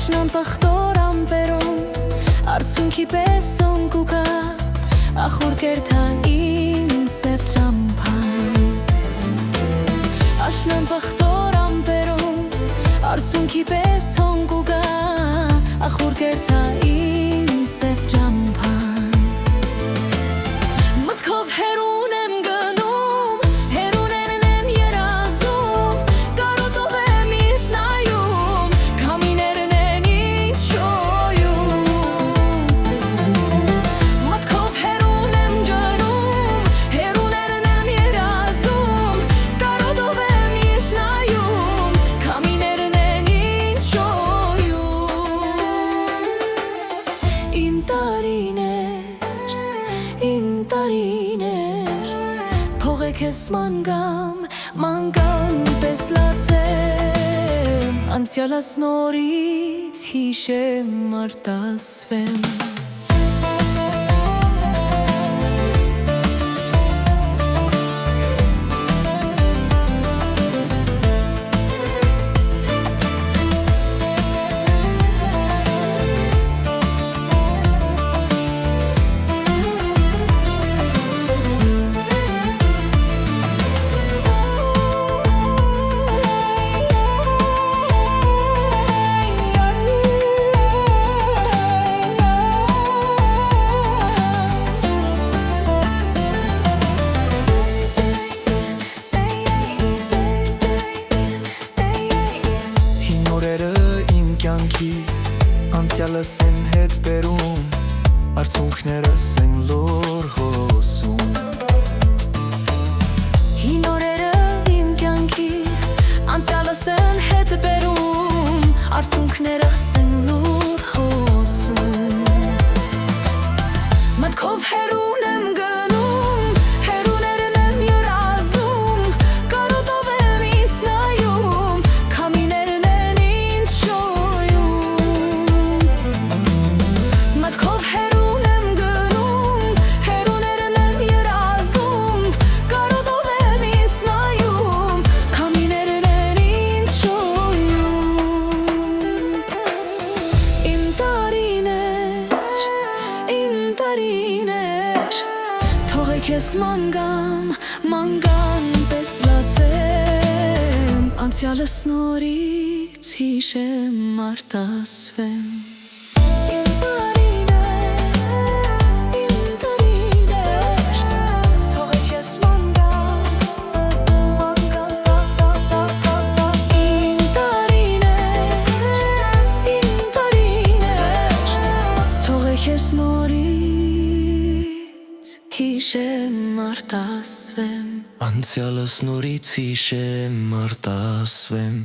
Աշնան պախտոր ամպերում Արցունքի պես օնկուկա Ախուր կերթա իմ սև ճամփան Աշնան պախտոր ամպերում Արցունքի պես օնկուկա Ախուր կերթա իմ սև ճամփան Մտքով հերուն եմ գնում Հերունեն եմ երազում Կարոտով եմ ինձ նայում Քամիներն են ինձ շոյում Մտքով հերուն եմ գնում Հերուներն եմ երազում Կարոտով եմ ինձ նայում Քամիներն են ինձ շոյում Իմ տարիներ Փողեք ես մանգամ պես լացեմ Անցյալս նորից հիշեմ արտասվեմ Անցյալս են հետ բերում, արցունքներս են լոր հոսում Հին օրերը իմ կյանքի Անցյալս են հետ բերում Արցունքներս են լոր հոսում Մտքով հերուն եմ գնում Հերուներն եմ երազում Կարոտով եմ ինձ նայում Քամիներն են ինձ շոյում Մտքով հերուն եմ գնում Հերուներն եմ երազում Կարոտով եմ ինձ նայում Քամիներն են ինձ շոյում Իմ տարիներ Թողեք ես մանգան պես լացեմ Անցյալս նորից հիշեմ արտասվեմ Ես նորից հիշեմ արտասվեմ Անցյալս նորից հիշեմ արտասվեմ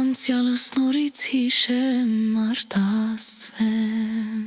Անցյալս նորից հիշեմ արտասվեմ